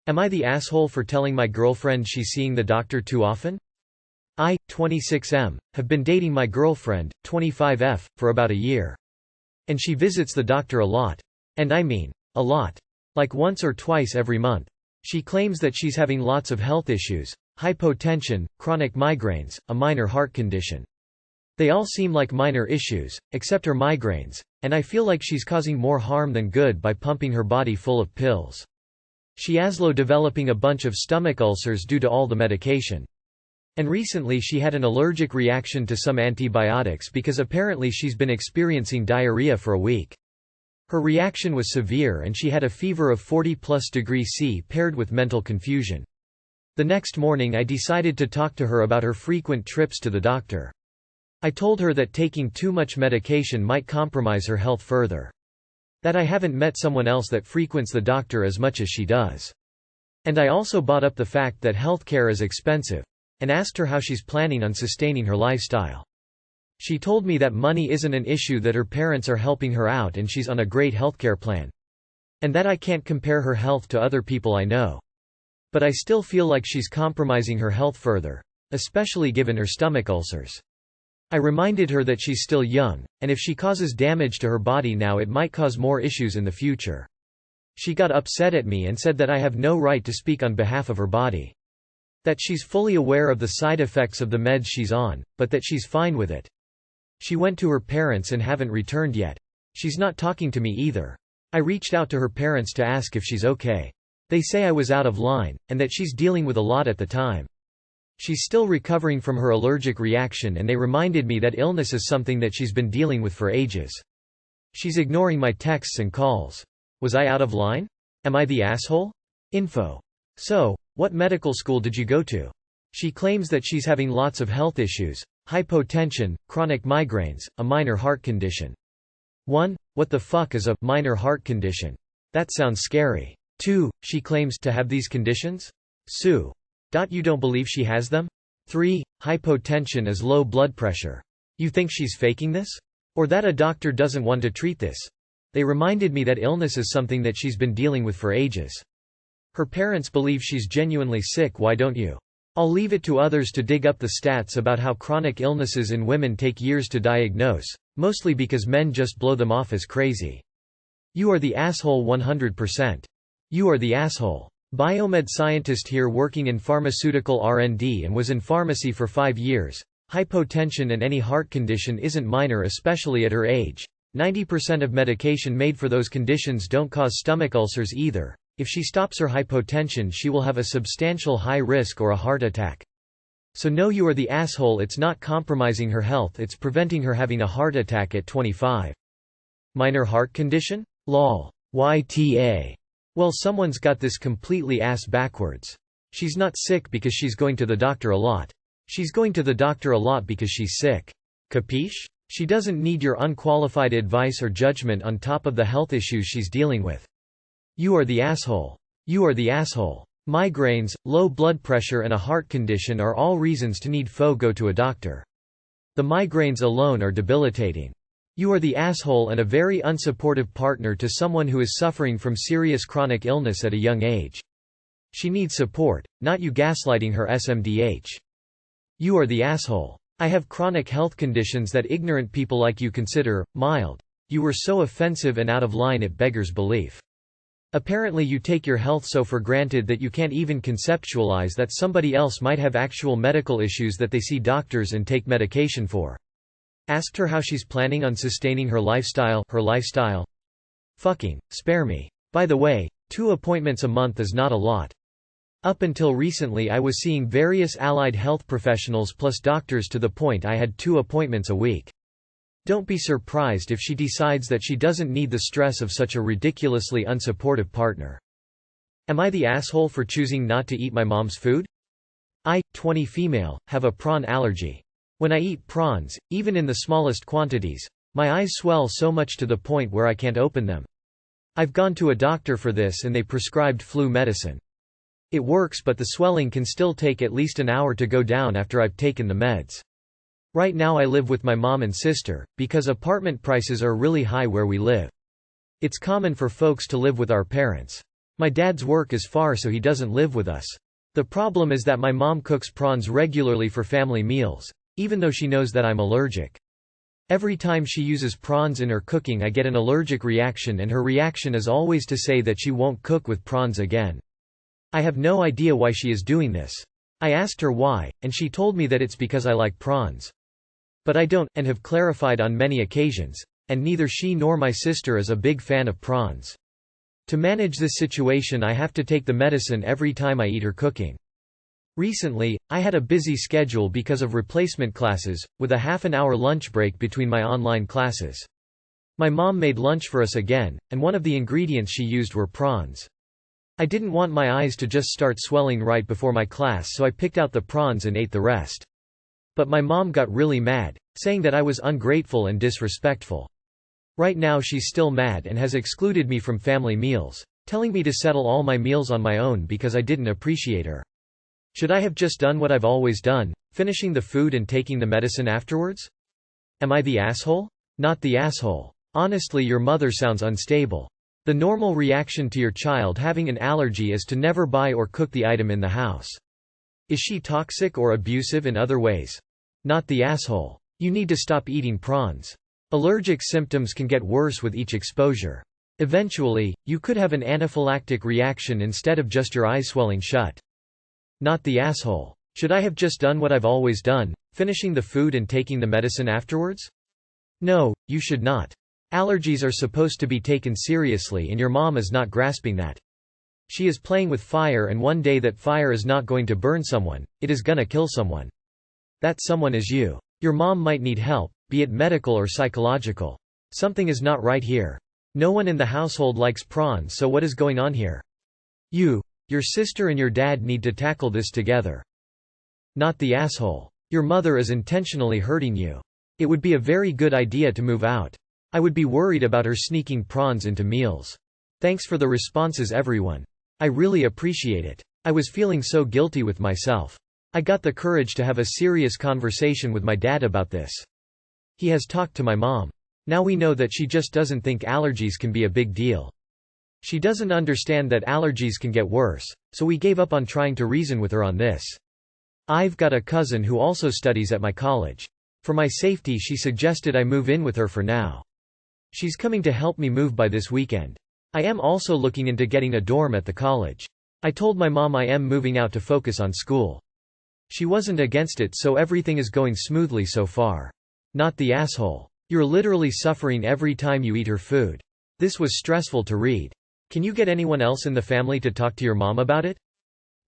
Am I the asshole for telling my girlfriend she's seeing the doctor too often? I, 26M, have been dating my girlfriend, 25F, for about a year. And she visits the doctor a lot. And I mean, a lot. Like once or twice every month. She claims that she's having lots of health issues, hypotension, chronic migraines, a minor heart condition. They all seem like minor issues, except her migraines, and I feel like she's causing more harm than good by pumping her body full of pills. She has developing a bunch of stomach ulcers due to all the medication. And recently she had an allergic reaction to some antibiotics because apparently she's been experiencing diarrhea for a week. Her reaction was severe and she had a fever of 40+ degrees C paired with mental confusion. The next morning I decided to talk to her about her frequent trips to the doctor. I told her that taking too much medication might compromise her health further. That I haven't met someone else that frequents the doctor as much as she does. And I also brought up the fact that healthcare is expensive, and asked her how she's planning on sustaining her lifestyle. She told me that money isn't an issue, that her parents are helping her out and she's on a great healthcare plan. And that I can't compare her health to other people I know. But I still feel like she's compromising her health further, especially given her stomach ulcers. I reminded her that she's still young, and if she causes damage to her body now it might cause more issues in the future. She got upset at me and said that I have no right to speak on behalf of her body. That she's fully aware of the side effects of the meds she's on, but that she's fine with it. She went to her parents and haven't returned yet. She's not talking to me either. I reached out to her parents to ask if she's okay. They say I was out of line, and that she's dealing with a lot at the time. She's still recovering from her allergic reaction and they reminded me that illness is something that she's been dealing with for ages. She's ignoring my texts and calls. Was I out of line? Am I the asshole? Info. So, what medical school did you go to? She claims that she's having lots of health issues, hypotension, chronic migraines, a minor heart condition. 1. What the fuck is a minor heart condition? That sounds scary. 2. She claims to have these conditions? Sue. You don't believe she has them? 3. Hypotension is low blood pressure. You think she's faking this? Or that a doctor doesn't want to treat this? They reminded me that illness is something that she's been dealing with for ages. Her parents believe she's genuinely sick. Why don't you? I'll leave it to others to dig up the stats about how chronic illnesses in women take years to diagnose, mostly because men just blow them off as crazy. You are the asshole 100%. You are the asshole. Biomed scientist here working in pharmaceutical R&D and was in pharmacy for 5 years. Hypotension and any heart condition isn't minor, especially at her age. 90% of medication made for those conditions don't cause stomach ulcers either. If she stops her hypotension she will have a substantial high risk or a heart attack. So no, you are the asshole. It's not compromising her health, it's preventing her having a heart attack at 25. Minor heart condition? Lol. YTA. Well, someone's got this completely ass backwards. She's not sick because she's going to the doctor a lot. She's going to the doctor a lot because she's sick. Capiche? She doesn't need your unqualified advice or judgment on top of the health issues she's dealing with. You are the asshole. You are the asshole. Migraines, low blood pressure and a heart condition are all reasons to need go to a doctor. The migraines alone are debilitating. You are the asshole and a very unsupportive partner to someone who is suffering from serious chronic illness at a young age. She needs support, not you gaslighting her SMDH. You are the asshole. I have chronic health conditions that ignorant people like you consider mild. You were so offensive and out of line it beggars belief. Apparently you take your health so for granted that you can't even conceptualize that somebody else might have actual medical issues that they see doctors and take medication for. Asked her how she's planning on sustaining her lifestyle. Fucking, spare me. By the way, 2 appointments a month is not a lot. Up until recently I was seeing various allied health professionals plus doctors to the point I had 2 appointments a week. Don't be surprised if she decides that she doesn't need the stress of such a ridiculously unsupportive partner. Am I the asshole for choosing not to eat my mom's food? I, 20 female, have a prawn allergy. When I eat prawns, even in the smallest quantities, my eyes swell so much to the point where I can't open them. I've gone to a doctor for this and they prescribed flu medicine. It works, but the swelling can still take at least an hour to go down after I've taken the meds. Right now I live with my mom and sister, because apartment prices are really high where we live. It's common for folks to live with our parents. My dad's work is far, so he doesn't live with us. The problem is that my mom cooks prawns regularly for family meals, even though she knows that I'm allergic. Every time she uses prawns in her cooking I get an allergic reaction, and her reaction is always to say that she won't cook with prawns again. I have no idea why she is doing this. I asked her why, and she told me that it's because I like prawns. But I don't, and have clarified on many occasions, and neither she nor my sister is a big fan of prawns. To manage this situation I have to take the medicine every time I eat her cooking. Recently, I had a busy schedule because of replacement classes, with a half-an-hour lunch break between my online classes. My mom made lunch for us again, and one of the ingredients she used were prawns. I didn't want my eyes to just start swelling right before my class, so I picked out the prawns and ate the rest. But my mom got really mad, saying that I was ungrateful and disrespectful. Right now she's still mad and has excluded me from family meals, telling me to settle all my meals on my own because I didn't appreciate her. Should I have just done what I've always done, finishing the food and taking the medicine afterwards? Am I the asshole? Not the asshole. Honestly, your mother sounds unstable. The normal reaction to your child having an allergy is to never buy or cook the item in the house. Is she toxic or abusive in other ways? Not the asshole. You need to stop eating prawns. Allergic symptoms can get worse with each exposure. Eventually, you could have an anaphylactic reaction instead of just your eyes swelling shut. Not the asshole. Should I have just done what I've always done, finishing the food and taking the medicine afterwards? No, you should not. Allergies are supposed to be taken seriously, and your mom is not grasping that. She is playing with fire, and one day that fire is not going to burn someone, it is gonna kill someone. That someone is you. Your mom might need help, be it medical or psychological. Something is not right here. No one in the household likes prawns, so what is going on here? You, your sister and your dad need to tackle this together. Not the asshole. Your mother is intentionally hurting you. It would be a very good idea to move out. I would be worried about her sneaking prawns into meals. Thanks for the responses, everyone. I really appreciate it. I was feeling so guilty with myself. I got the courage to have a serious conversation with my dad about this. He has talked to my mom. Now we know that she just doesn't think allergies can be a big deal. She doesn't understand that allergies can get worse, so we gave up on trying to reason with her on this. I've got a cousin who also studies at my college. For my safety, she suggested I move in with her for now. She's coming to help me move by this weekend. I am also looking into getting a dorm at the college. I told my mom I am moving out to focus on school. She wasn't against it, so everything is going smoothly so far. Not the asshole. You're literally suffering every time you eat her food. This was stressful to read. Can you get anyone else in the family to talk to your mom about it?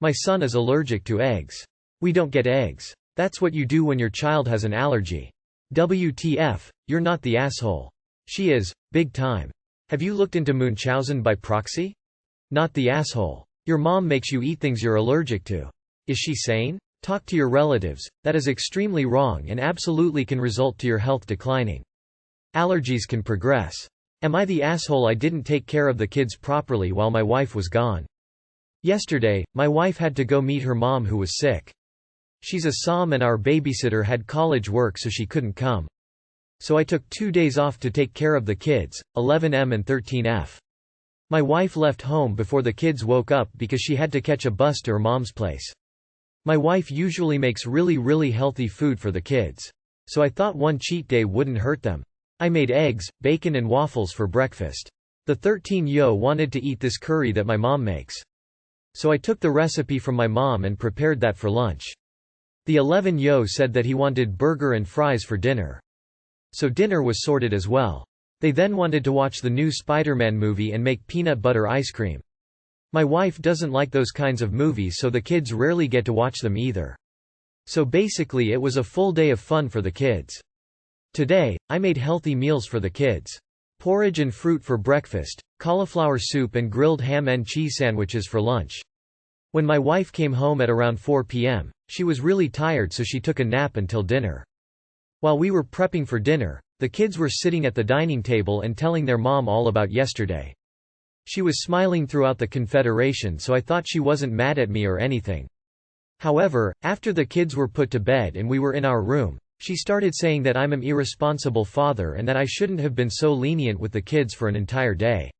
My son is allergic to eggs. We don't get eggs. That's what you do when your child has an allergy. WTF, you're not the asshole. She is, big time. Have you looked into Munchausen by proxy? Not the asshole. Your mom makes you eat things you're allergic to. Is she sane? Talk to your relatives. That is extremely wrong and absolutely can result to your health declining. Allergies can progress. Am I the asshole I didn't take care of the kids properly while my wife was gone? Yesterday, my wife had to go meet her mom who was sick. She's a SOM and our babysitter had college work, so she couldn't come. So I took 2 days off to take care of the kids, 11M and 13F. My wife left home before the kids woke up because she had to catch a bus to her mom's place. My wife usually makes really healthy food for the kids. So I thought one cheat day wouldn't hurt them. I made eggs, bacon and waffles for breakfast. The 13-yo wanted to eat this curry that my mom makes. So I took the recipe from my mom and prepared that for lunch. The 11-yo said that he wanted burger and fries for dinner. So dinner was sorted as well. They then wanted to watch the new Spider-Man movie and make peanut butter ice cream. My wife doesn't like those kinds of movies, so the kids rarely get to watch them either. So basically it was a full day of fun for the kids. Today, I made healthy meals for the kids. Porridge and fruit for breakfast, cauliflower soup and grilled ham and cheese sandwiches for lunch. When my wife came home at around 4 p.m., she was really tired, so she took a nap until dinner. While we were prepping for dinner, the kids were sitting at the dining table and telling their mom all about yesterday. She was smiling throughout the conversation, so I thought she wasn't mad at me or anything. However, after the kids were put to bed and we were in our room, she started saying that I'm an irresponsible father and that I shouldn't have been so lenient with the kids for an entire day.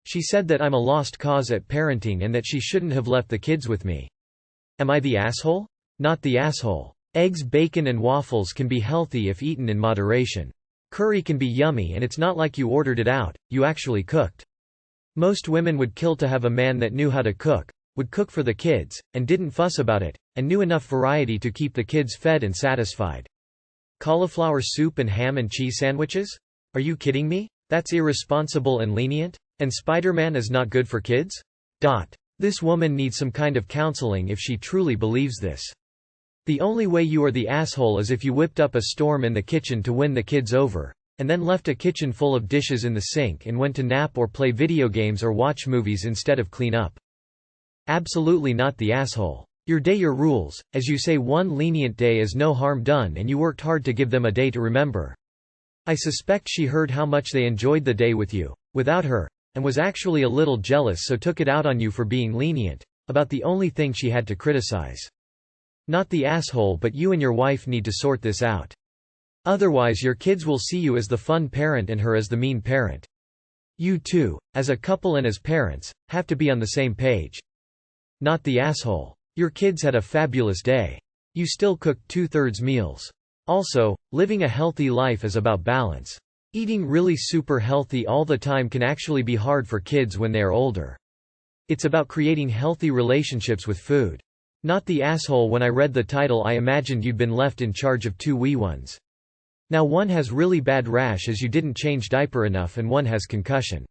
She said that I'm a lost cause at parenting and that she shouldn't have left the kids with me. Am I the asshole? Not the asshole. Eggs, bacon and waffles can be healthy if eaten in moderation. Curry can be yummy and it's not like you ordered it out, you actually cooked. Most women would kill to have a man that knew how to cook, would cook for the kids, and didn't fuss about it, and knew enough variety to keep the kids fed and satisfied. Cauliflower soup and ham and cheese sandwiches? Are you kidding me? That's irresponsible and lenient? And Spider-Man is not good for kids? This woman needs some kind of counseling if she truly believes this. The only way you are the asshole is if you whipped up a storm in the kitchen to win the kids over, and then left a kitchen full of dishes in the sink and went to nap or play video games or watch movies instead of clean up. Absolutely not the asshole. Your day, your rules, as you say, one lenient day is no harm done and you worked hard to give them a day to remember. I suspect she heard how much they enjoyed the day with you, without her, and was actually a little jealous, so took it out on you for being lenient, about the only thing she had to criticize. Not the asshole, but you and your wife need to sort this out. Otherwise your kids will see you as the fun parent and her as the mean parent. You two, as a couple and as parents, have to be on the same page. Not the asshole. Your kids had a fabulous day. You still cooked 2/3 meals. Also, living a healthy life is about balance. Eating really super healthy all the time can actually be hard for kids when they are older. It's about creating healthy relationships with food. Not the asshole. When I read the title I imagined you'd been left in charge of 2 wee ones. Now one has really bad rash as you didn't change diaper enough and one has concussion.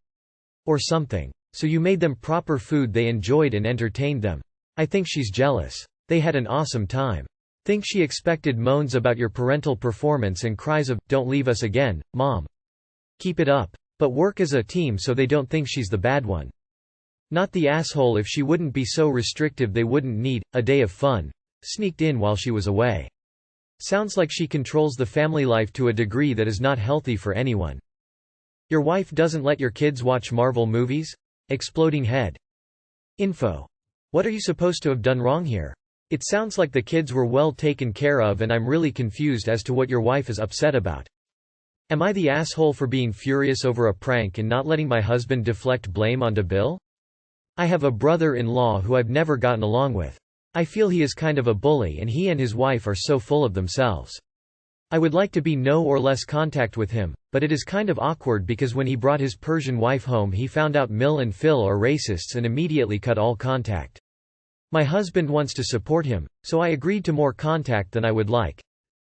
Or something. So you made them proper food they enjoyed and entertained them. I think she's jealous. They had an awesome time. Think she expected moans about your parental performance and cries of, "Don't leave us again, Mom." Keep it up. But work as a team so they don't think she's the bad one. Not the asshole. If she wouldn't be so restrictive they wouldn't need a day of fun sneaked in while she was away. Sounds like she controls the family life to a degree that is not healthy for anyone. Your wife doesn't let your kids watch Marvel movies? Exploding head. Info. What are you supposed to have done wrong here? It sounds like the kids were well taken care of and I'm really confused as to what your wife is upset about. Am I the asshole for being furious over a prank and not letting my husband deflect blame onto Bill? I have a brother-in-law who I've never gotten along with. I feel he is kind of a bully and he and his wife are so full of themselves. I would like to be no or less contact with him, but it is kind of awkward because when he brought his Persian wife home he found out Mill and Phil are racists and immediately cut all contact. My husband wants to support him, so I agreed to more contact than I would like.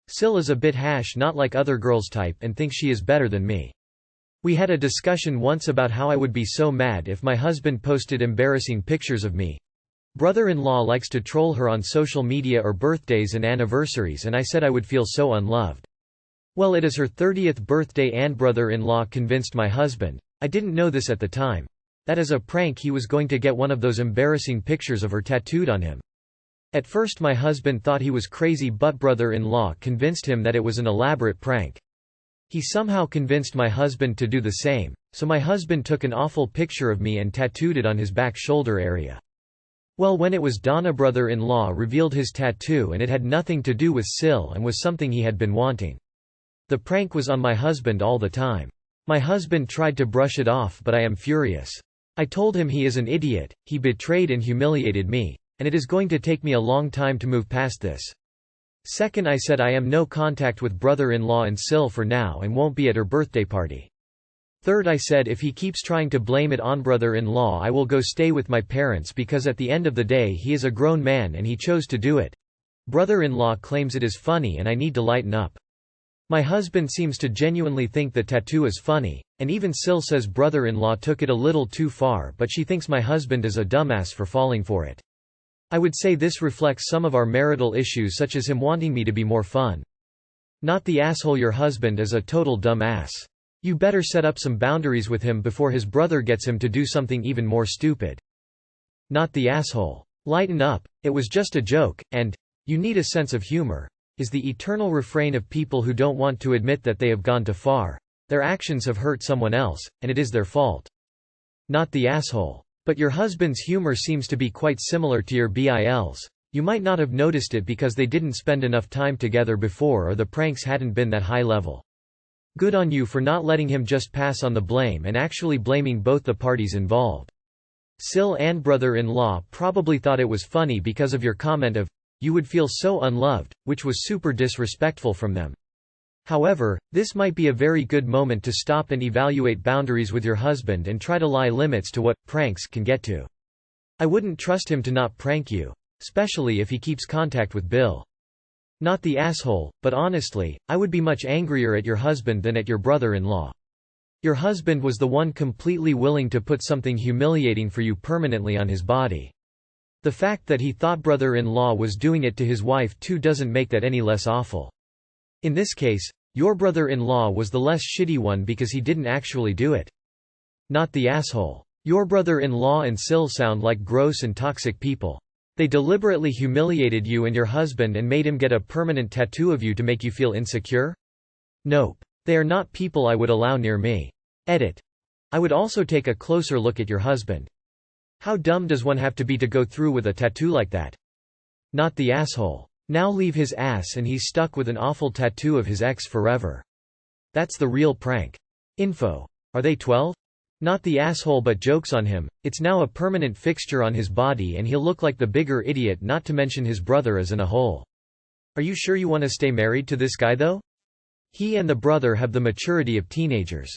Sil is a bit hash, not like other girls type, and thinks she is better than me. We had a discussion once about how I would be so mad if my husband posted embarrassing pictures of me. Brother-in-law likes to troll her on social media or birthdays and anniversaries and I said I would feel so unloved. Well, it is her 30th birthday and brother-in-law convinced my husband, I didn't know this at the time, that as a prank he was going to get one of those embarrassing pictures of her tattooed on him. At first my husband thought he was crazy, but brother-in-law convinced him that it was an elaborate prank. He somehow convinced my husband to do the same, so my husband took an awful picture of me and tattooed it on his back shoulder area. Well, when it was Donna, brother-in-law revealed his tattoo and it had nothing to do with Sil and was something he had been wanting. The prank was on my husband all the time. My husband tried to brush it off, but I am furious. I told him he is an idiot, he betrayed and humiliated me, and it is going to take me a long time to move past this. Second, I said I am no contact with brother-in-law and Sil for now and won't be at her birthday party. Third, I said if he keeps trying to blame it on brother-in-law I will go stay with my parents because at the end of the day he is a grown man and he chose to do it. Brother-in-law claims it is funny and I need to lighten up. My husband seems to genuinely think the tattoo is funny, and even Sil says brother-in-law took it a little too far, but she thinks my husband is a dumbass for falling for it. I would say this reflects some of our marital issues, such as him wanting me to be more fun. Not the asshole. Your husband is a total dumbass. You better set up some boundaries with him before his brother gets him to do something even more stupid. Not the asshole. Lighten up, it was just a joke, and you need a sense of humor, is the eternal refrain of people who don't want to admit that they have gone too far. Their actions have hurt someone else, and it is their fault. Not the asshole. But your husband's humor seems to be quite similar to your BIL's. You might not have noticed it because they didn't spend enough time together before or the pranks hadn't been that high level. Good on you for not letting him just pass on the blame and actually blaming both the parties involved. Sil and brother-in-law probably thought it was funny because of your comment of, "You would feel so unloved," which was super disrespectful from them. However, this might be a very good moment to stop and evaluate boundaries with your husband and try to lie limits to what pranks can get to. I wouldn't trust him to not prank you, especially if he keeps contact with Bill. Not the asshole, but honestly, I would be much angrier at your husband than at your brother-in-law. Your husband was the one completely willing to put something humiliating for you permanently on his body. The fact that he thought brother-in-law was doing it to his wife too doesn't make that any less awful. In this case, your brother-in-law was the less shitty one because he didn't actually do it. Not the asshole. Your brother-in-law and Sil sound like gross and toxic people. They deliberately humiliated you and your husband and made him get a permanent tattoo of you to make you feel insecure? Nope. They are not people I would allow near me. Edit. I would also take a closer look at your husband. How dumb does one have to be to go through with a tattoo like that? Not the asshole. Now leave his ass and he's stuck with an awful tattoo of his ex forever. That's the real prank. Info. Are they 12? Not the asshole, but jokes on him. It's now a permanent fixture on his body and he'll look like the bigger idiot, not to mention his brother is in a hole. Are you sure you want to stay married to this guy though? He and the brother have the maturity of teenagers.